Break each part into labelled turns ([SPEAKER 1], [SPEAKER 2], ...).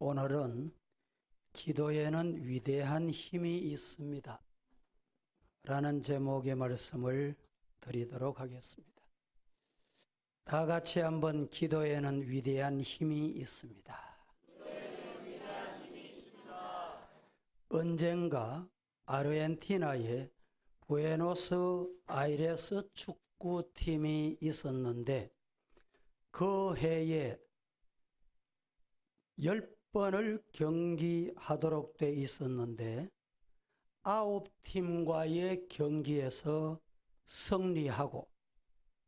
[SPEAKER 1] 오늘은 기도에는 위대한 힘이 있습니다. 라는 제목의 말씀을 드리도록 하겠습니다. 다 같이 한번 기도에는 위대한 힘이 있습니다. 언젠가 아르헨티나에 부에노스 아이레스 축구팀이 있었는데 그 해에 10번을 경기하도록 돼 있었는데 9팀과의 경기에서 승리하고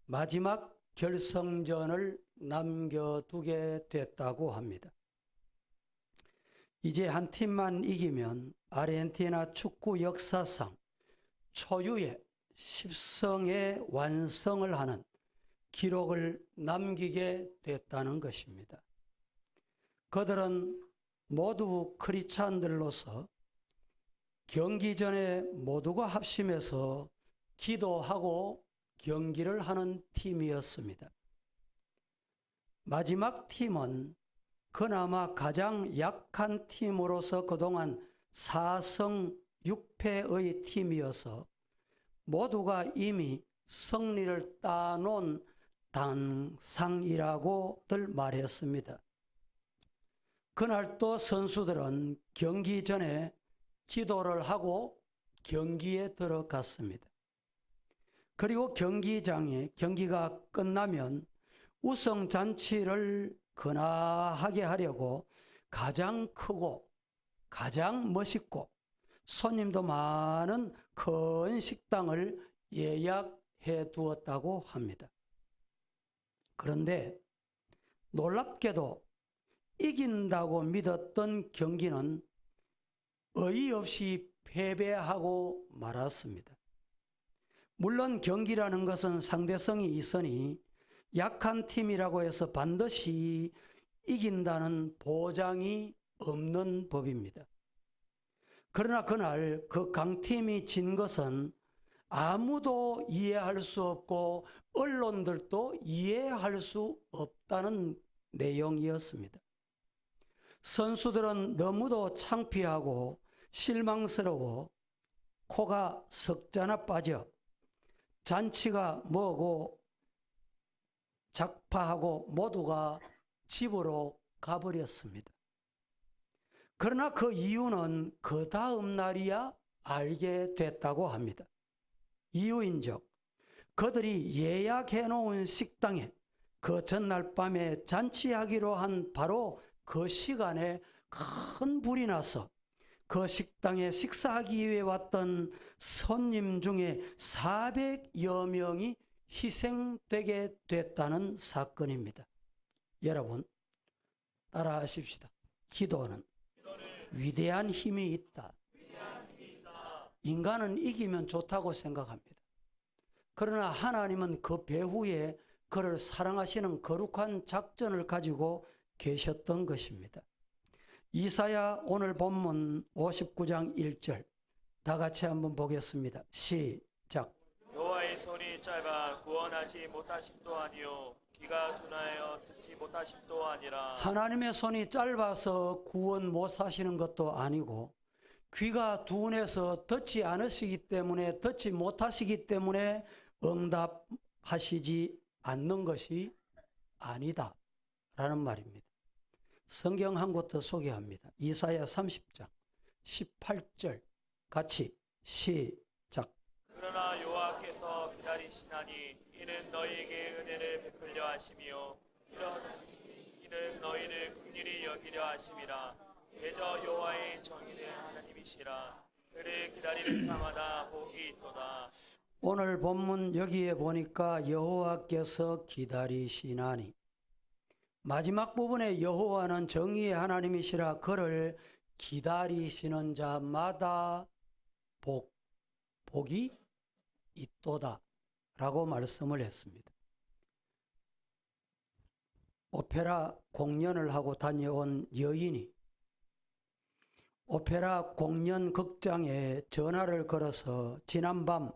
[SPEAKER 1] 마지막 결승전을 남겨두게 됐다고 합니다. 이제 한 팀만 이기면 아르헨티나 축구 역사상 초유의 10승의 완성을 하는 기록을 남기게 됐다는 것입니다. 그들은 모두 크리스찬들로서 경기 전에 모두가 합심해서 기도하고 경기를 하는 팀이었습니다. 마지막 팀은 그나마 가장 약한 팀으로서 그동안 4승 6패의 팀이어서 모두가 이미 승리를 따놓은 당상이라고들 말했습니다. 그날 또 선수들은 경기 전에 기도를 하고 경기에 들어갔습니다. 그리고 경기장에 경기가 끝나면 우승잔치를 근하하게 하려고 가장 크고 가장 멋있고 손님도 많은 큰 식당을 예약해 두었다고 합니다. 그런데 놀랍게도 이긴다고 믿었던 경기는 어이없이 패배하고 말았습니다. 물론 경기라는 것은 상대성이 있으니 약한 팀이라고 해서 반드시 이긴다는 보장이 없는 법입니다. 그러나 그날 그 강팀이 진 것은 아무도 이해할 수 없고 언론들도 이해할 수 없다는 내용이었습니다. 선수들은 너무도 창피하고 실망스러워 코가 석자나 빠져 잔치가 뭐고 작파하고 모두가 집으로 가버렸습니다. 그러나 그 이유는 그 다음 날이야 알게 됐다고 합니다. 이유인즉 그들이 예약해 놓은 식당에 그 전날 밤에 잔치하기로 한 바로 그 시간에 큰 불이 나서 그 식당에 식사하기 위해 왔던 손님 중에 400여 명이 희생되게 됐다는 사건입니다. 여러분 따라하십시다. 기도는 위대한 힘이 있다. 인간은 이기면 좋다고 생각합니다. 그러나 하나님은 그 배후에 그를 사랑하시는 거룩한 작전을 가지고 계셨던 것입니다. 이사야 오늘 본문 59장 1절 다 같이 한번 보겠습니다. 시작.
[SPEAKER 2] 여호와의 손이 짧아 구원하지 못하심도 아니요 귀가 둔하여 듣지 못하심도 아니라.
[SPEAKER 1] 하나님의 손이 짧아서 구원 못 하시는 것도 아니고 귀가 둔해서 듣지 않으시기 때문에 듣지 못하시기 때문에 응답하시지 않는 것이 아니다 라는 말입니다. 성경 한 곳 더 소개합니다. 이사야 30장 18절 같이 시작.
[SPEAKER 2] 그러나 여호와께서 기다리시나니 이는 너희에게 은혜를 베풀려 하심이요 이는 너희를 긍휼히 여기려 하심이라. 대저 여호와의 정인의 하나님이시라. 그를 기다리는 자마다 복이 있도다.
[SPEAKER 1] 오늘 본문 여기에 보니까 여호와께서 기다리시나니 마지막 부분에 여호와는 정의의 하나님이시라 그를 기다리시는 자마다 복이 있도다 라고 말씀을 했습니다. 오페라 공연을 하고 다녀온 여인이 오페라 공연 극장에 전화를 걸어서 지난밤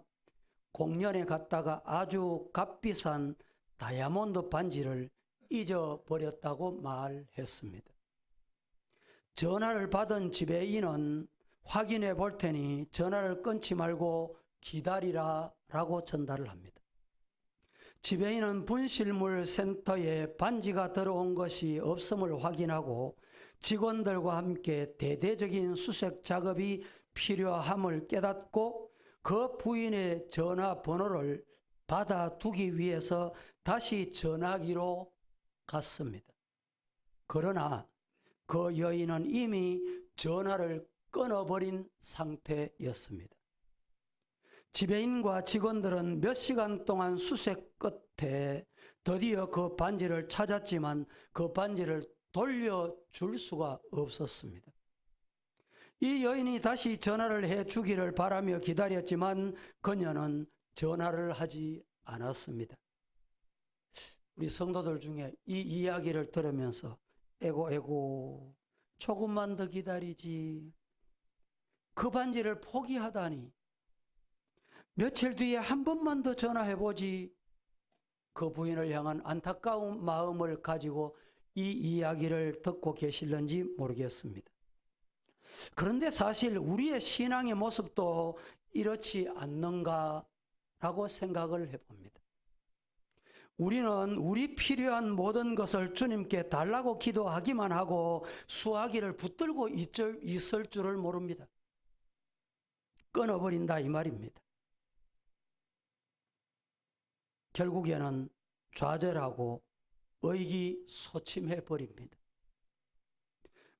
[SPEAKER 1] 공연에 갔다가 아주 값비싼 다이아몬드 반지를 잊어버렸다고 말했습니다. 전화를 받은 지배인은 확인해 볼 테니 전화를 끊지 말고 기다리라 라고 전달을 합니다. 지배인은 분실물 센터에 반지가 들어온 것이 없음을 확인하고 직원들과 함께 대대적인 수색 작업이 필요함을 깨닫고 그 부인의 전화번호를 받아두기 위해서 다시 전화기로 갔습니다. 그러나 그 여인은 이미 전화를 끊어버린 상태였습니다. 지배인과 직원들은 몇 시간 동안 수색 끝에 드디어 그 반지를 찾았지만 그 반지를 돌려줄 수가 없었습니다. 이 여인이 다시 전화를 해주기를 바라며 기다렸지만 그녀는 전화를 하지 않았습니다. 우리 성도들 중에 이 이야기를 들으면서 에고 조금만 더 기다리지, 그 반지를 포기하다니, 며칠 뒤에 한 번만 더 전화해보지, 그 부인을 향한 안타까운 마음을 가지고 이 이야기를 듣고 계실는지 모르겠습니다. 그런데 사실 우리의 신앙의 모습도 이렇지 않는가라고 생각을 해봅니다. 우리는 우리 필요한 모든 것을 주님께 달라고 기도하기만 하고 수화기를 붙들고 있을 줄을 모릅니다. 끊어버린다 이 말입니다. 결국에는 좌절하고 의기소침해 버립니다.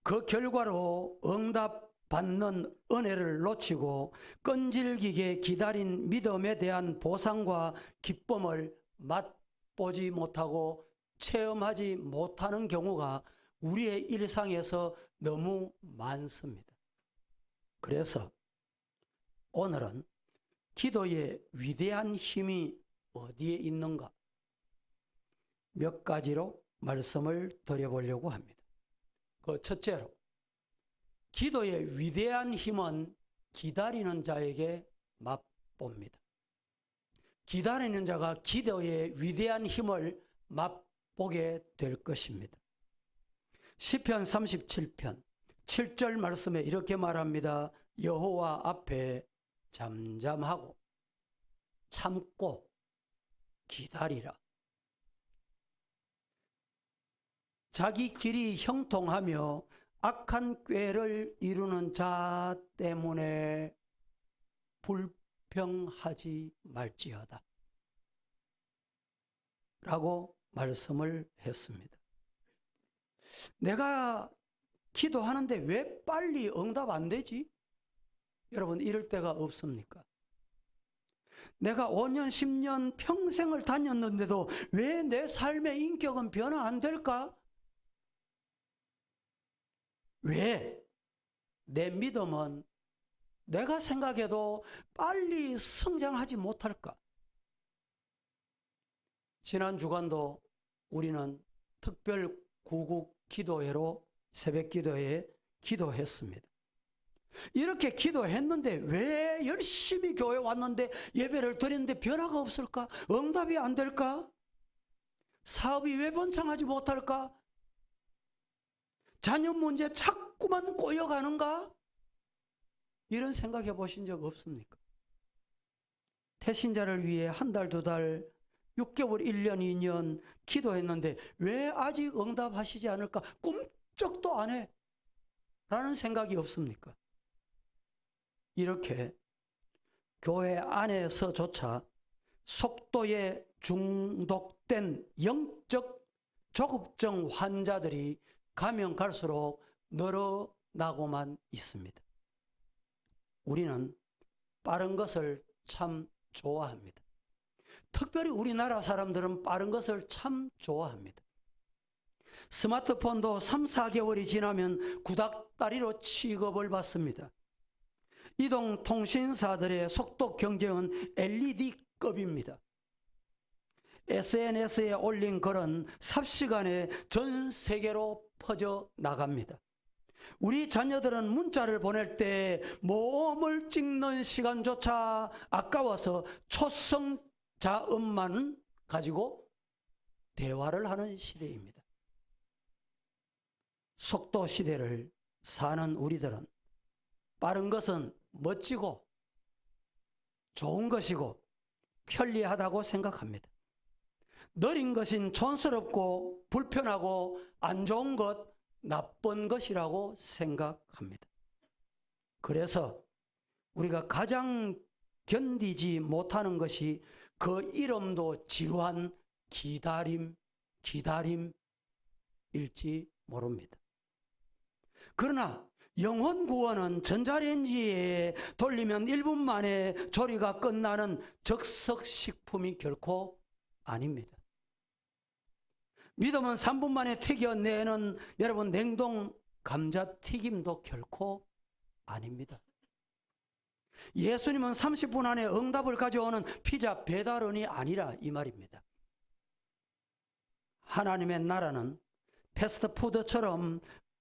[SPEAKER 1] 그 결과로 응답받는 은혜를 놓치고 끈질기게 기다린 믿음에 대한 보상과 기쁨을 맛보지 못하고 체험하지 못하는 경우가 우리의 일상에서 너무 많습니다. 그래서 오늘은 기도의 위대한 힘이 어디에 있는가? 몇 가지로 말씀을 드려보려고 합니다. 그 첫째로, 기도의 위대한 힘은 기다리는 자에게 맛봅니다. 기다리는 자가 기도의 위대한 힘을 맛보게 될 것입니다. 시편 37편 7절 말씀에 이렇게 말합니다. 여호와 앞에 잠잠하고 참고 기다리라. 자기 길이 형통하며 악한 꾀를 이루는 자 때문에 불평하지 말지어다 라고 말씀을 했습니다. 내가 기도하는데 왜 빨리 응답 안 되지? 여러분, 이럴 때가 없습니까? 내가 5년, 10년 평생을 다녔는데도 왜 내 삶의 인격은 변화 안 될까? 왜 내 믿음은 내가 생각해도 빨리 성장하지 못할까? 지난 주간도 우리는 특별 구국 기도회로 새벽 기도회에 기도했습니다. 이렇게 기도했는데 왜 열심히 교회 왔는데 예배를 드렸는데 변화가 없을까? 응답이 안 될까? 사업이 왜 번창하지 못할까? 자녀 문제 자꾸만 꼬여가는가? 이런 생각해 보신 적 없습니까? 태신자를 위해 한 달, 두 달, 6개월, 1년, 2년 기도했는데 왜 아직 응답하시지 않을까? 꿈쩍도 안 해. 라는 생각이 없습니까? 이렇게 교회 안에서조차 속도에 중독된 영적 조급증 환자들이 가면 갈수록 늘어나고만 있습니다. 우리는 빠른 것을 참 좋아합니다. 특별히 우리나라 사람들은 빠른 것을 참 좋아합니다. 스마트폰도 3, 4개월이 지나면 구닥다리로 취급을 받습니다. 이동통신사들의 속도 경쟁은 LED급입니다. SNS에 올린 글은 삽시간에 전 세계로 퍼져 나갑니다. 우리 자녀들은 문자를 보낼 때 모음을 찍는 시간조차 아까워서 초성자음만 가지고 대화를 하는 시대입니다. 속도 시대를 사는 우리들은 빠른 것은 멋지고 좋은 것이고 편리하다고 생각합니다. 느린 것은 촌스럽고 불편하고 안 좋은 것, 나쁜 것이라고 생각합니다. 그래서 우리가 가장 견디지 못하는 것이 그 이름도 지루한 기다림일지 모릅니다. 그러나 영혼 구원은 전자레인지에 돌리면 1분 만에 조리가 끝나는 즉석식품이 결코 아닙니다. 믿으면 3분 만에 튀겨내는 여러분 냉동 감자튀김도 결코 아닙니다. 예수님은 30분 안에 응답을 가져오는 피자 배달원이 아니라 이 말입니다. 하나님의 나라는 패스트푸드처럼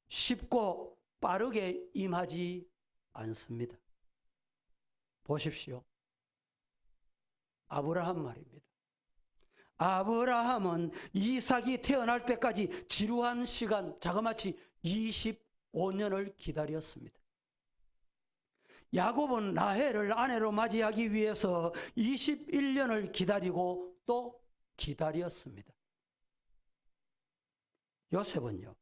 [SPEAKER 1] 쉽고 빠르게 임하지 않습니다. 보십시오. 아브라함 말입니다. 아브라함은 이삭이 태어날 때까지 지루한 시간, 자그마치 25년을 기다렸습니다. 야곱은 라헬을 아내로 맞이하기 위해서 21년을 기다리고 또 기다렸습니다. 요셉은요,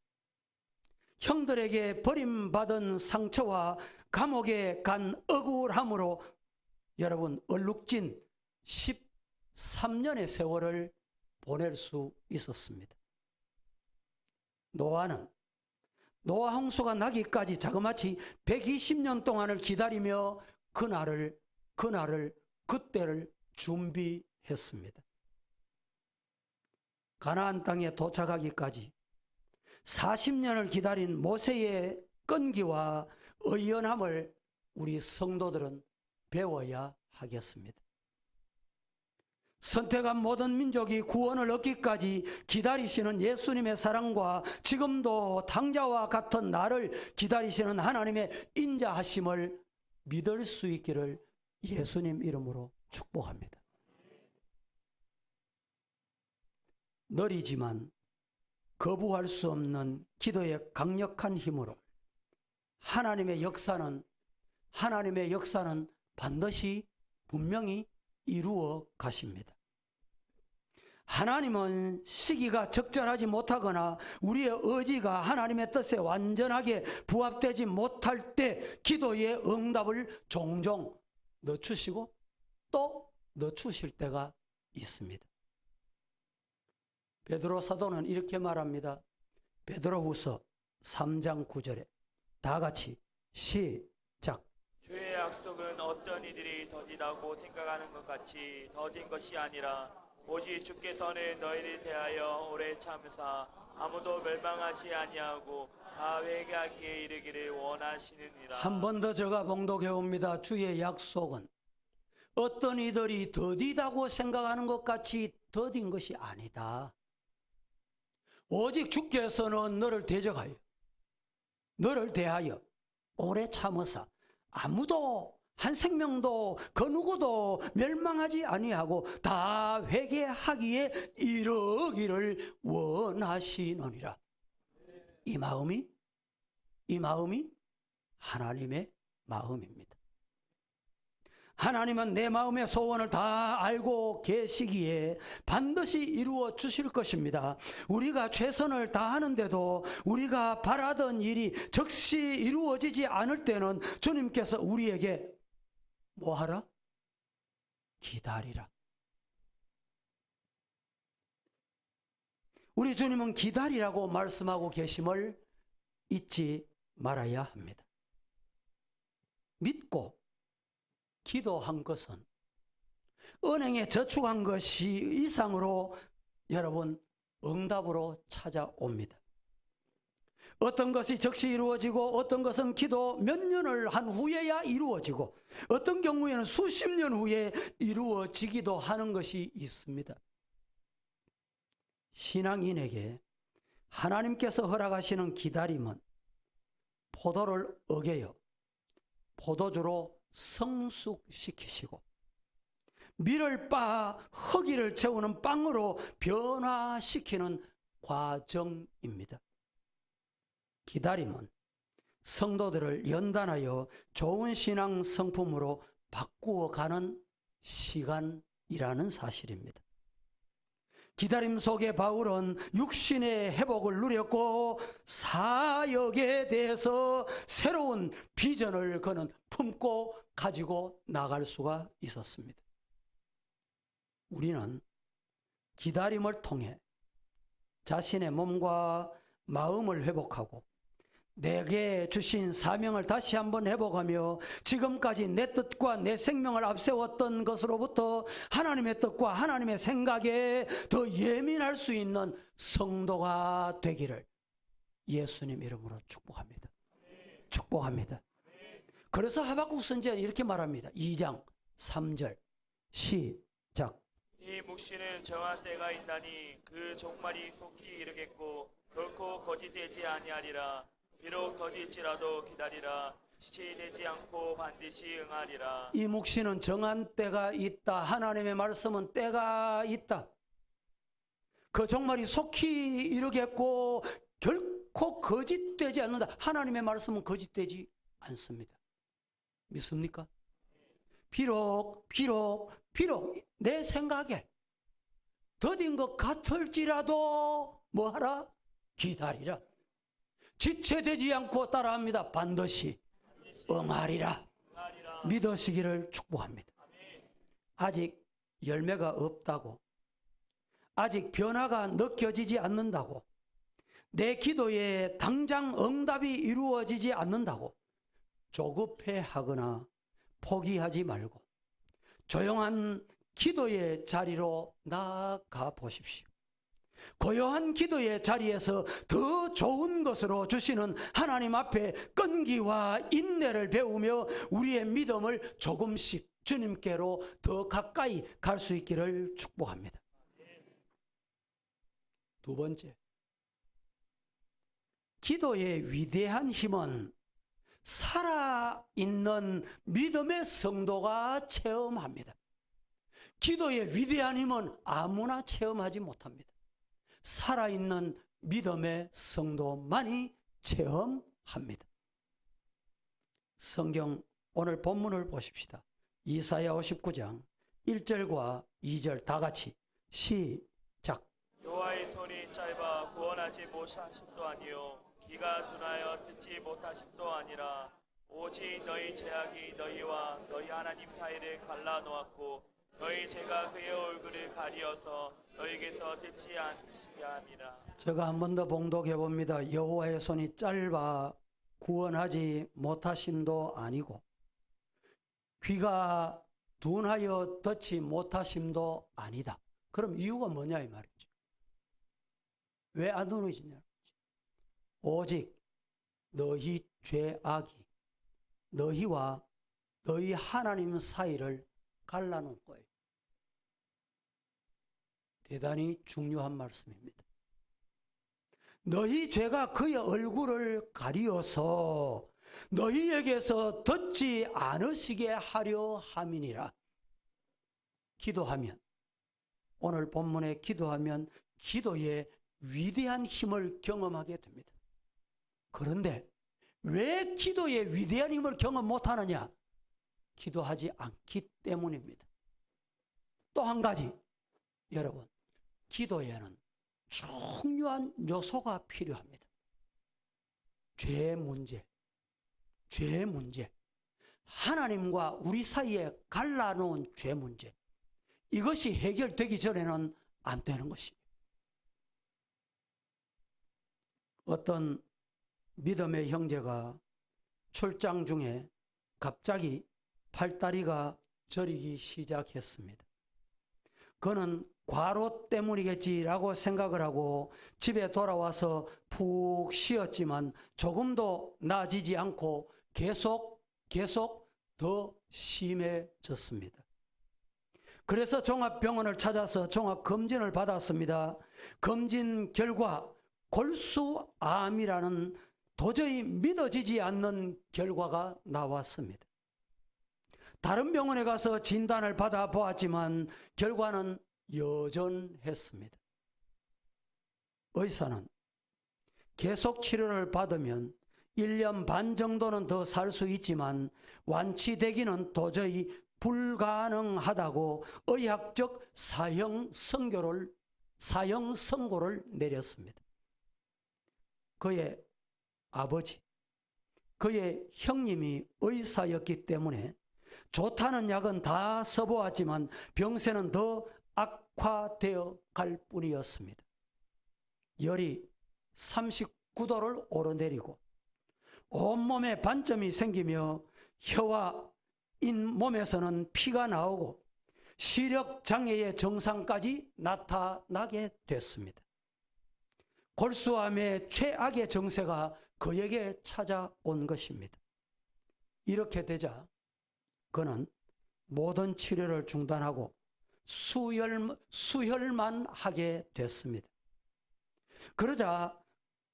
[SPEAKER 1] 형들에게 버림받은 상처와 감옥에 간 억울함으로 여러분 얼룩진 13년의 세월을 보낼 수 있었습니다. 노아는 노아 홍수가 나기까지 자그마치 120년 동안을 기다리며 그때를 준비했습니다. 가나안 땅에 도착하기까지 40년을 기다린 모세의 끈기와 의연함을 우리 성도들은 배워야 하겠습니다. 선택한 모든 민족이 구원을 얻기까지 기다리시는 예수님의 사랑과 지금도 당자와 같은 나를 기다리시는 하나님의 인자하심을 믿을 수 있기를 예수님 이름으로 축복합니다. 느리지만 거부할 수 없는 기도의 강력한 힘으로 하나님의 역사는 반드시 분명히 이루어 가십니다. 하나님은 시기가 적절하지 못하거나 우리의 의지가 하나님의 뜻에 완전하게 부합되지 못할 때 기도의 응답을 종종 늦추시고 또 늦추실 때가 있습니다. 베드로 사도는 이렇게 말합니다. 베드로후서 3장 9절에 다 같이 시작.
[SPEAKER 2] 주의 약속은 어떤 이들이 더디다고 생각하는 것 같이 더딘 것이 아니라 오직 주께서는 너희를 대하여 오래 참으사 아무도 멸망하지 아니하고 다 회개하기에 이르기를 원하시느니라.
[SPEAKER 1] 한 번 더 제가 봉독해 봅니다. 주의 약속은 어떤 이들이 더디다고 생각하는 것 같이 더딘 것이 아니다. 오직 주께서는 너를 대하여 오래 참으사 아무도 한 생명도 그 누구도 멸망하지 아니하고 다 회개하기에 이르기를 원하시느니라. 이 마음이 하나님의 마음입니다. 하나님은 내 마음의 소원을 다 알고 계시기에 반드시 이루어 주실 것입니다. 우리가 최선을 다하는데도 우리가 바라던 일이 즉시 이루어지지 않을 때는 주님께서 우리에게 뭐하라? 기다리라. 우리 주님은 기다리라고 말씀하고 계심을 잊지 말아야 합니다. 믿고 기도한 것은 은행에 저축한 것이 이상으로 여러분 응답으로 찾아옵니다. 어떤 것이 즉시 이루어지고 어떤 것은 기도 몇 년을 한 후에야 이루어지고 어떤 경우에는 수십 년 후에 이루어지기도 하는 것이 있습니다. 신앙인에게 하나님께서 허락하시는 기다림은 포도를 어겨요 포도주로 성숙시키시고 밀을 빻아 허기를 채우는 빵으로 변화시키는 과정입니다. 기다림은 성도들을 연단하여 좋은 신앙 성품으로 바꾸어가는 시간이라는 사실입니다. 기다림 속에 바울은 육신의 회복을 누렸고 사역에 대해서 새로운 비전을 그는 품고 가지고 나갈 수가 있었습니다. 우리는 기다림을 통해 자신의 몸과 마음을 회복하고 내게 주신 사명을 다시 한번 회복하며 지금까지 내 뜻과 내 생명을 앞세웠던 것으로부터 하나님의 뜻과 하나님의 생각에 더 예민할 수 있는 성도가 되기를 예수님 이름으로 축복합니다. 축복합니다. 그래서 하박국 선지자는 이렇게 말합니다. 2장 3절 시작.
[SPEAKER 2] 이 묵시는 정한 때가 있나니 그 종말이 속히 이르겠고 결코 거짓되지 아니하리라. 비록 더딜지라도 기다리라. 지체되지 않고 반드시 응하리라.
[SPEAKER 1] 이 묵시는 정한 때가 있다. 하나님의 말씀은 때가 있다. 그 종말이 속히 이르겠고 결코 거짓되지 않는다. 하나님의 말씀은 거짓되지 않습니다. 믿습니까? 비록 내 생각에 더딘 것 같을지라도 뭐하라? 기다리라. 지체되지 않고 따라합니다. 반드시 응하리라. 믿으시기를 축복합니다. 아직 열매가 없다고, 아직 변화가 느껴지지 않는다고, 내 기도에 당장 응답이 이루어지지 않는다고 조급해하거나 포기하지 말고 조용한 기도의 자리로 나아가 보십시오. 고요한 기도의 자리에서 더 좋은 것으로 주시는 하나님 앞에 끈기와 인내를 배우며 우리의 믿음을 조금씩 주님께로 더 가까이 갈 수 있기를 축복합니다. 두 번째, 기도의 위대한 힘은 살아있는 믿음의 성도가 체험합니다. 기도의 위대한 힘은 아무나 체험하지 못합니다. 살아있는 믿음의 성도만이 체험합니다. 성경 오늘 본문을 보십시다. 이사야 59장 1절과 2절 다 같이 시작.
[SPEAKER 2] 여호와의 손이 짧아 구원하지 못하심도 아니요 귀가 둔하여 듣지 못하심도 아니라 오직 너희 죄악이 너희와 너희 하나님 사이를 갈라놓았고 너희 죄가 그의 얼굴을 가리어서 너희에게서 듣지 않으시게 함이라.
[SPEAKER 1] 제가 한 번 더 봉독해 봅니다. 여호와의 손이 짧아 구원하지 못하심도 아니고 귀가 둔하여 듣지 못하심도 아니다. 그럼 이유가 뭐냐 이 말이죠. 왜 안 누르시냐. 오직 너희 죄악이 너희와 너희 하나님 사이를 갈라놓은 거예요. 대단히 중요한 말씀입니다. 너희 죄가 그의 얼굴을 가리어서 너희에게서 듣지 않으시게 하려 함이니라. 기도하면, 오늘 본문에 기도하면 기도의 위대한 힘을 경험하게 됩니다. 그런데 왜 기도의 위대한 힘을 경험 못하느냐? 기도하지 않기 때문입니다. 또 한 가지, 여러분, 기도에는 중요한 요소가 필요합니다. 죄 문제. 하나님과 우리 사이에 갈라놓은 죄 문제. 이것이 해결되기 전에는 안 되는 것입니다. 어떤 믿음의 형제가 출장 중에 갑자기 팔다리가 저리기 시작했습니다. 그는 과로 때문이겠지라고 생각을 하고 집에 돌아와서 푹 쉬었지만 조금도 나아지지 않고 계속 더 심해졌습니다. 그래서 종합병원을 찾아서 종합검진을 받았습니다. 검진 결과 골수암이라는 도저히 믿어지지 않는 결과가 나왔습니다. 다른 병원에 가서 진단을 받아 보았지만 결과는 여전했습니다. 의사는 계속 치료를 받으면 1년 반 정도는 더 살 수 있지만 완치되기는 도저히 불가능하다고 의학적 사형 선고를 내렸습니다. 그의 아버지, 그의 형님이 의사였기 때문에 좋다는 약은 다 써보았지만 병세는 더 악화되어 갈 뿐이었습니다. 열이 39도를 오르내리고 온몸에 반점이 생기며 혀와 잇몸에서는 피가 나오고 시력장애의 증상까지 나타나게 됐습니다. 골수암의 최악의 증세가 그에게 찾아온 것입니다. 이렇게 되자 그는 모든 치료를 중단하고 수혈만 하게 됐습니다. 그러자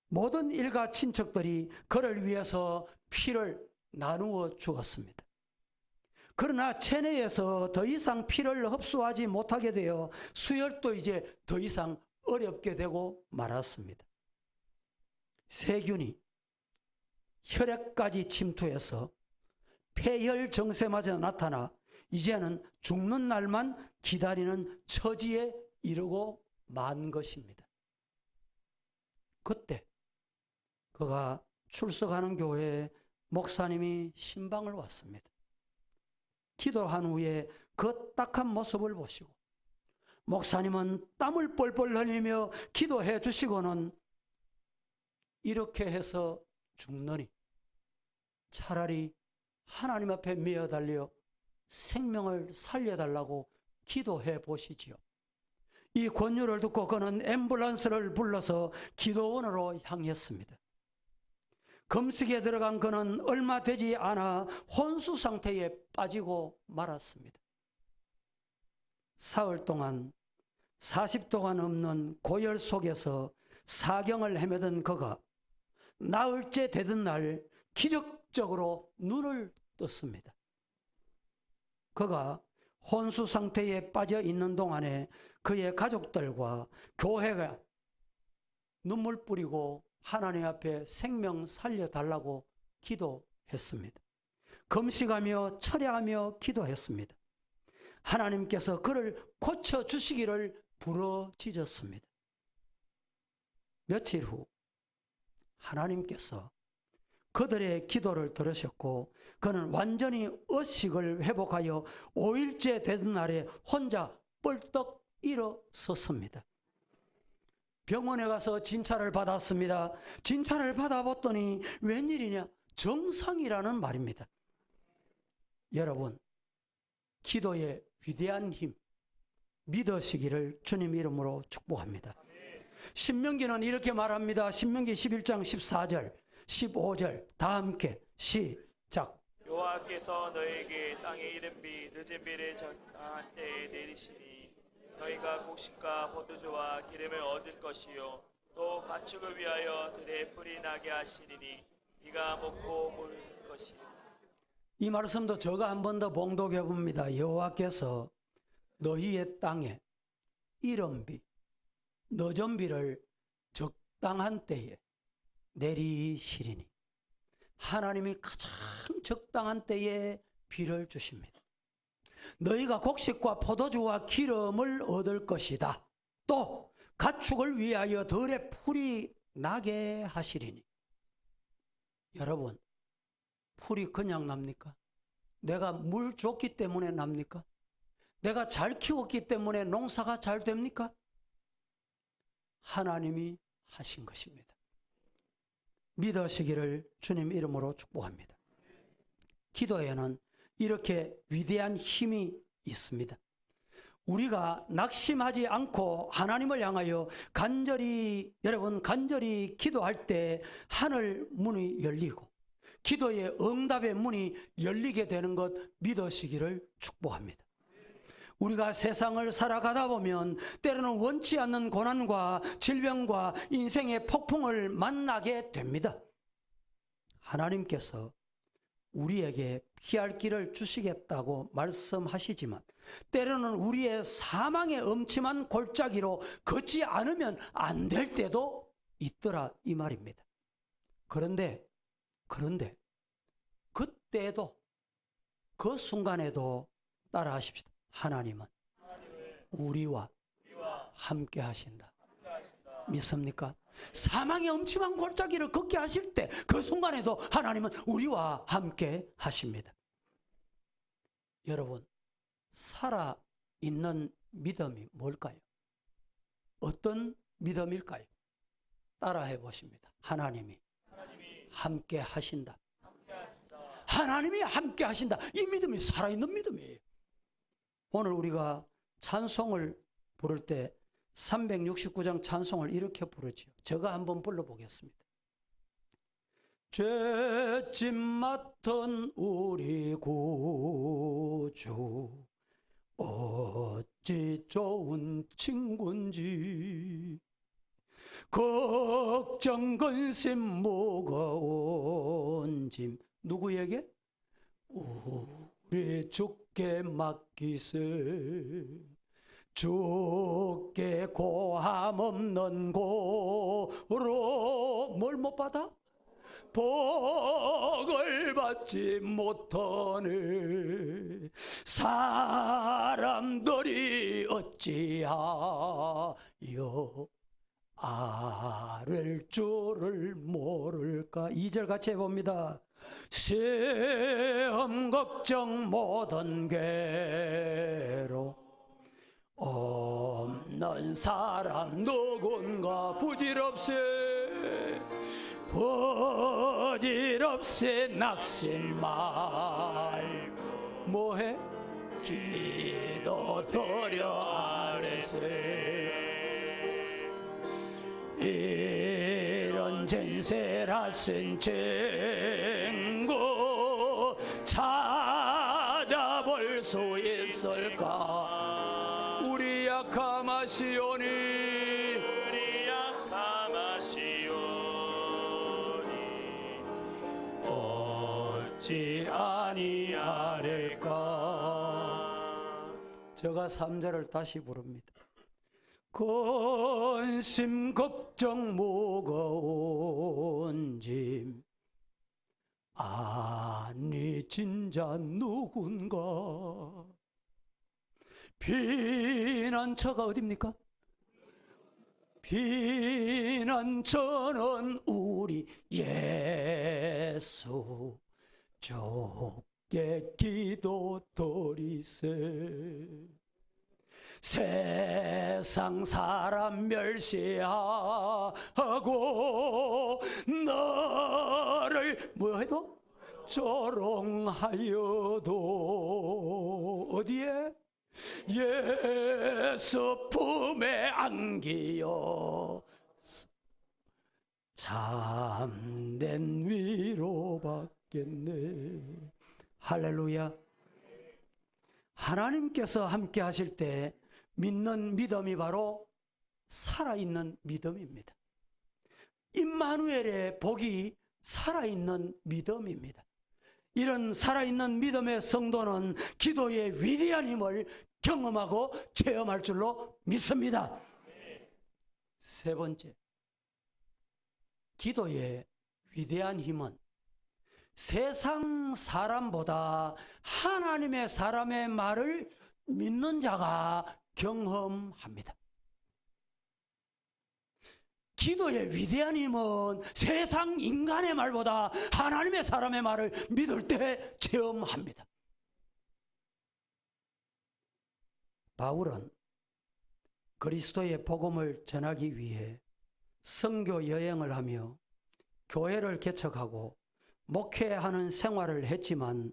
[SPEAKER 1] 모든 일가 친척들이 그를 위해서 피를 나누어 주었습니다. 그러나 체내에서 더 이상 피를 흡수하지 못하게 되어 수혈도 이제 더 이상 어렵게 되고 말았습니다. 세균이 혈액까지 침투해서 폐혈 증세마저 나타나 이제는 죽는 날만 기다리는 처지에 이르고 만 것입니다. 그때 그가 출석하는 교회에 목사님이 신방을 왔습니다. 기도한 후에 그 딱한 모습을 보시고 목사님은 땀을 뻘뻘 흘리며 기도해 주시고는 이렇게 해서 죽느니 차라리 하나님 앞에 메어달려 생명을 살려달라고 기도해 보시지요. 이 권유를 듣고 그는 앰뷸런스를 불러서 기도원으로 향했습니다. 금식에 들어간 그는 얼마 되지 않아 혼수 상태에 빠지고 말았습니다. 사흘 동안 40도가 넘는 고열 속에서 사경을 헤매던 그가 나흘째 되던 날 기적적으로 눈을 떴습니다. 그가 혼수 상태에 빠져 있는 동안에 그의 가족들과 교회가 눈물 뿌리고 하나님 앞에 생명 살려달라고 기도했습니다. 금식하며 철야하며 기도했습니다. 하나님께서 그를 고쳐주시기를 부르짖었습니다. 며칠 후 하나님께서 그들의 기도를 들으셨고 그는 완전히 의식을 회복하여 5일째 되던 날에 혼자 뻘떡 일어섰습니다. 병원에 가서 진찰을 받았습니다. 진찰을 받아봤더니 웬일이냐? 정상이라는 말입니다. 여러분, 기도의 위대한 힘 믿으시기를 주님 이름으로 축복합니다. 신명기는 이렇게 말합니다. 신명기 11장 14절 15절 다 함께 시작.
[SPEAKER 2] 여호와께서 너에게 땅에 이른 비 늦은 비를 적당한 때에 내리시니 너희가 곡식과 포도주와 기름을 얻을 것이요 또 가축을 위하여 들에 풀이 나게 하시리니 네가 먹고 물 것이요.
[SPEAKER 1] 이 말씀도 제가 한 번 더 봉독해 봅니다. 여호와께서 너희의 땅에 이른 비 늦은 비를 적당한 때에 내리시리니 하나님이 가장 적당한 때에 비를 주십니다. 너희가 곡식과 포도주와 기름을 얻을 것이다. 또 가축을 위하여 들에 풀이 나게 하시리니. 여러분, 풀이 그냥 납니까? 내가 물 줬기 때문에 납니까? 내가 잘 키웠기 때문에 농사가 잘 됩니까? 하나님이 하신 것입니다. 믿으시기를 주님 이름으로 축복합니다. 기도에는 이렇게 위대한 힘이 있습니다. 우리가 낙심하지 않고 하나님을 향하여 여러분 간절히 기도할 때 하늘 문이 열리고 기도의 응답의 문이 열리게 되는 것 믿으시기를 축복합니다. 우리가 세상을 살아가다 보면 때로는 원치 않는 고난과 질병과 인생의 폭풍을 만나게 됩니다. 하나님께서 우리에게 피할 길을 주시겠다고 말씀하시지만 때로는 우리의 사망의 엄침한 골짜기로 걷지 않으면 안 될 때도 있더라 이 말입니다. 그런데 그런데 그때도 그 순간에도 따라하십시다. 하나님은 우리와 함께 하신다. 믿습니까? 사망의 엄침한 골짜기를 걷게 하실 때 그 순간에도 하나님은 우리와 함께 하십니다. 여러분, 살아있는 믿음이 뭘까요? 어떤 믿음일까요? 따라해 보십니다. 하나님이 함께 하신다. 하나님이 함께 하신다. 이 믿음이 살아있는 믿음이에요. 오늘 우리가 찬송을 부를 때 369장 찬송을 이렇게 부르지요. 제가 한번 불러보겠습니다. 죄짐 맡은 우리 구주 어찌 좋은 친구인지 걱정 근심 무거운 짐 누구에게? 우리 주께 맡기세 주께 고함 없는 고로 뭘 못 받아? 복을 받지 못하네. 사람들이 어찌하여 아를 줄을 모를까. 2절 같이 해봅니다. 시험 걱정 모든 괴로 없는 사람 누군가 부질없이 낙심 말고 뭐해? 기도 드려 아뢰세 이런 진실하신 친구 찾아볼 수 있을까? 우리 약함하시오니 우리 약함하시오니 어찌 아니하릴까? 제가 3절을 다시 부릅니다. 근심 걱정 무거운 짐 아니 진짜 누군가 피난처가 어딥니까? 피난처는 우리 예수 주께 기도 드리세 세상 사람 멸시하고 너를 뭐해도 조롱하여도 어디에? 예수 품에 안기어 참된 위로받겠네. 할렐루야. 하나님께서 함께 하실 때 믿는 믿음이 바로 살아있는 믿음입니다. 임마누엘의 복이 살아있는 믿음입니다. 이런 살아있는 믿음의 성도는 기도의 위대한 힘을 경험하고 체험할 줄로 믿습니다. 세 번째, 기도의 위대한 힘은 세상 사람보다 하나님의 사람의 말을 믿는 자가 경험합니다. 기도의 위대한 힘은 세상 인간의 말보다 하나님의 사람의 말을 믿을 때 체험합니다. 바울은 그리스도의 복음을 전하기 위해 선교 여행을 하며 교회를 개척하고 목회하는 생활을 했지만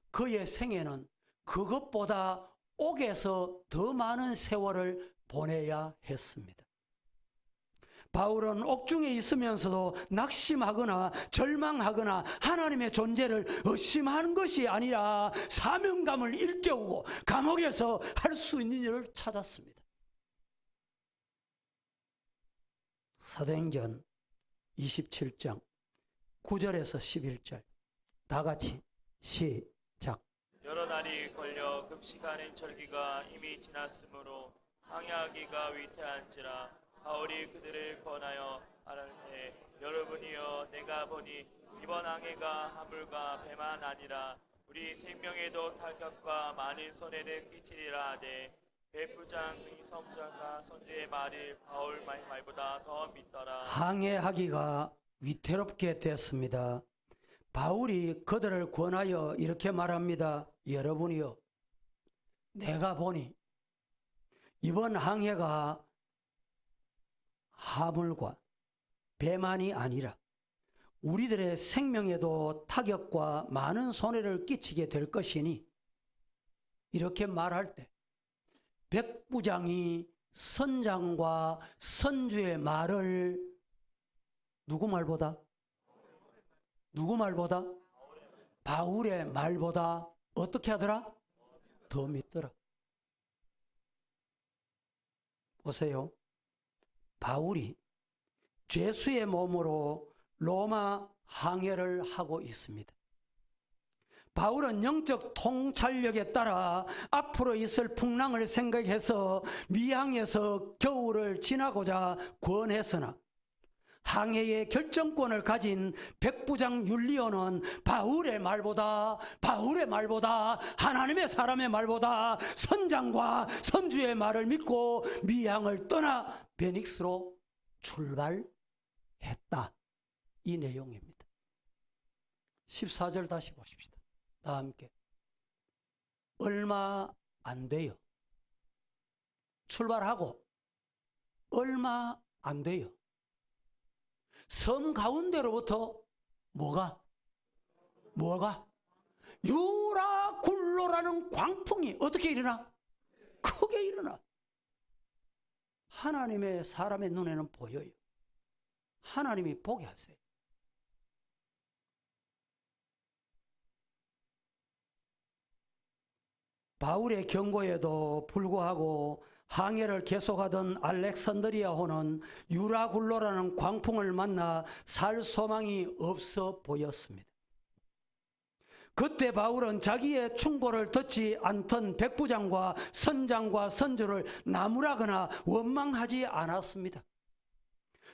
[SPEAKER 1] 그의 생애는 그것보다 옥에서 더 많은 세월을 보내야 했습니다. 바울은 옥중에 있으면서도 낙심하거나 절망하거나 하나님의 존재를 의심하는 것이 아니라 사명감을 일깨우고 감옥에서 할 수 있는 일을 찾았습니다. 사도행전 27장 9절에서 11절 다 같이 시작.
[SPEAKER 2] 여러 날이 걸려 금식하는 절기가 이미 지났으므로 항해하기가 위태한지라 바울이 그들을 권하여 말할 때 여러분이여 내가 보니 이번 항해가 하물과 배만 아니라 우리 생명에도 타격과 많은 손해를 끼치리라 하되 백부장의 선자가 선주의 말을 바울 말보다 더 믿더라.
[SPEAKER 1] 항해하기가 위태롭게 됐습니다. 바울이 그들을 권하여 이렇게 말합니다. 여러분이여, 내가 보니 이번 항해가 하물과 배만이 아니라 우리들의 생명에도 타격과 많은 손해를 끼치게 될 것이니, 이렇게 말할 때 백부장이 선장과 선주의 말을 누구 말보다? 바울의 말보다 어떻게 하더라? 더 믿더라. 보세요. 바울이 죄수의 몸으로 로마 항해를 하고 있습니다. 바울은 영적 통찰력에 따라 앞으로 있을 풍랑을 생각해서 미항에서 겨울을 지나고자 권했으나, 항해의 결정권을 가진 백부장 율리오는 바울의 말보다 하나님의 사람의 말보다 선장과 선주의 말을 믿고 미항을 떠나 베닉스로 출발했다. 이 내용입니다. 14절 다시 보십시다. 다 함께. 얼마 안 돼요. 출발하고 얼마 안 돼요. 섬 가운데로부터 뭐가? 유라굴로라는 광풍이 어떻게 일어나? 크게 일어나. 하나님의 사람의 눈에는 보여요. 하나님이 보게 하세요. 바울의 경고에도 불구하고 항해를 계속하던 알렉산드리아호는 유라굴로라는 광풍을 만나 살 소망이 없어 보였습니다. 그때 바울은 자기의 충고를 듣지 않던 백부장과 선장과 선주를 나무라거나 원망하지 않았습니다.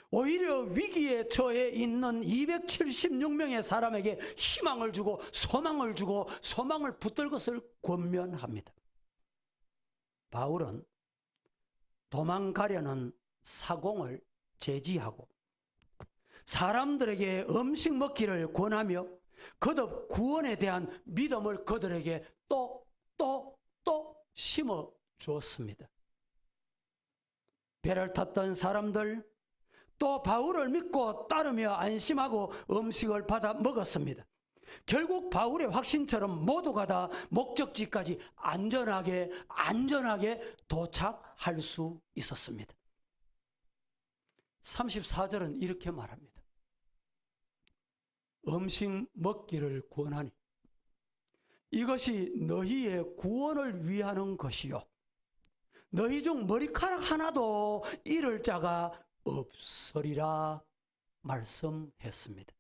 [SPEAKER 1] 오히려 위기에 처해 있는 276명의 사람에게 희망을 주고 소망을 붙들 것을 권면합니다. 바울은 도망가려는 사공을 제지하고 사람들에게 음식 먹기를 권하며 거듭 구원에 대한 믿음을 그들에게 또 심어 주었습니다. 배를 탔던 사람들, 또 바울을 믿고 따르며 안심하고 음식을 받아 먹었습니다. 결국 바울의 확신처럼 모두가 다 목적지까지 안전하게 도착할 수 있었습니다. 34절은 이렇게 말합니다. 음식 먹기를 권하니 이것이 너희의 구원을 위하는 것이요 너희 중 머리카락 하나도 잃을 자가 없으리라 말씀했습니다.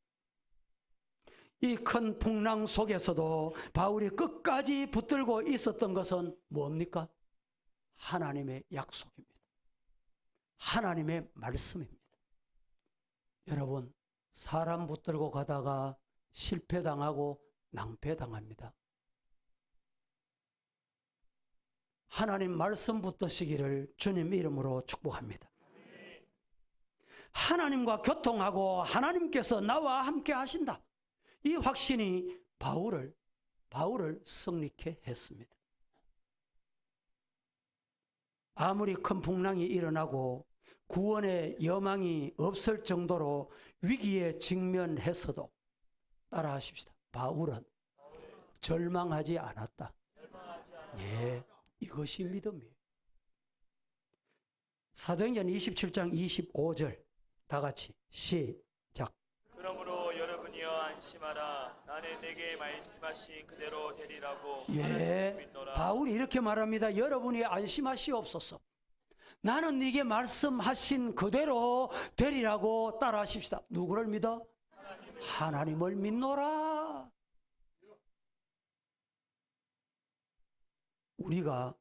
[SPEAKER 1] 이 큰 풍랑 속에서도 바울이 끝까지 붙들고 있었던 것은 뭡니까? 하나님의 약속입니다. 하나님의 말씀입니다. 여러분, 사람 붙들고 가다가 실패당하고 낭패당합니다. 하나님 말씀 붙드시기를 주님 이름으로 축복합니다. 하나님과 교통하고 하나님께서 나와 함께 하신다. 이 확신이 바울을 승리케 했습니다. 아무리 큰 풍랑이 일어나고 구원의 여망이 없을 정도로 위기에 직면했어도 따라하십시다. 바울은 절망하지 않았다. 예, 이것이 믿음이에요. 사도행전 27장 25절 다 같이 시작.
[SPEAKER 2] 그러므로 여러분이여 안심하라. 나는 내게 말씀하신 그대로 되리라고
[SPEAKER 1] 예,
[SPEAKER 2] 믿노라.
[SPEAKER 1] 바울이 이렇게 말합니다. 여러분이 안심하시옵소서. 나는 네게 말씀하신 그대로 되리라고 따라하십시다. 누구를 믿어? 하나님을 믿노라. 우리가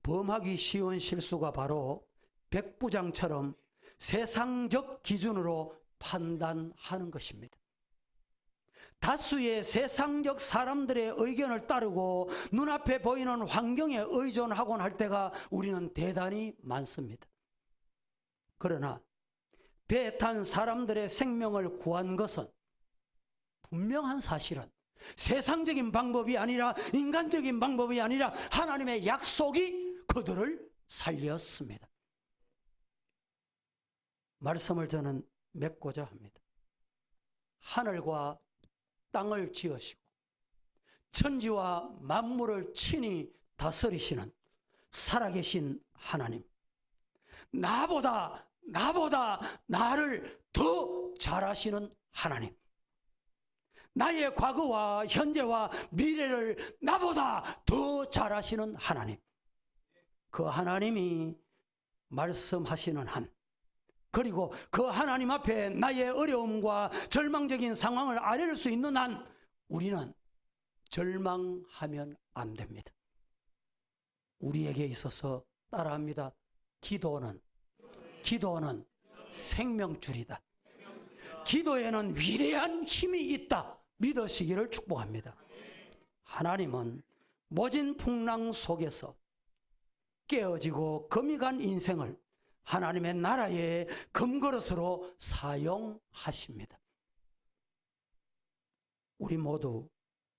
[SPEAKER 1] 범하기 쉬운 실수가 바로 백부장처럼 세상적 기준으로 판단하는 것입니다. 다수의 세상적 사람들의 의견을 따르고 눈앞에 보이는 환경에 의존하곤 할 때가 우리는 대단히 많습니다. 그러나 배에 탄 사람들의 생명을 구한 것은 분명한 사실은 세상적인 방법이 아니라 인간적인 방법이 아니라 하나님의 약속이 그들을 살렸습니다. 말씀을 저는 맺고자 합니다. 하늘과 땅을 지으시고 천지와 만물을 친히 다스리시는 살아계신 하나님, 나보다 나를 더 잘 아시는 하나님, 나의 과거와 현재와 미래를 나보다 더 잘 아시는 하나님, 그 하나님이 말씀하시는 한, 그리고 그 하나님 앞에 나의 어려움과 절망적인 상황을 아뢰를 수 있는 한 우리는 절망하면 안 됩니다. 우리에게 있어서 따라합니다. 기도는 생명줄이다. 기도에는 위대한 힘이 있다. 믿으시기를 축복합니다. 하나님은 모진 풍랑 속에서 깨어지고 금이 간 인생을 하나님의 나라의 금그릇으로 사용하십니다. 우리 모두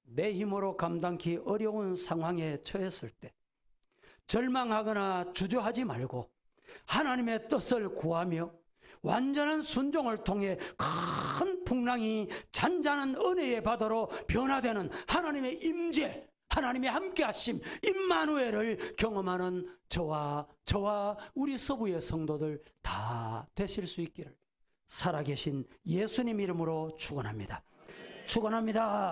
[SPEAKER 1] 내 힘으로 감당기 어려운 상황에 처했을 때 절망하거나 주저하지 말고 하나님의 뜻을 구하며 완전한 순종을 통해 큰 풍랑이 잔잔한 은혜의 바다로 변화되는 하나님의 임재, 하나님의 함께하심, 임마누엘을 경험하는 저와 우리 서부의 성도들 다 되실 수 있기를 살아계신 예수님 이름으로 축원합니다. 축원합니다.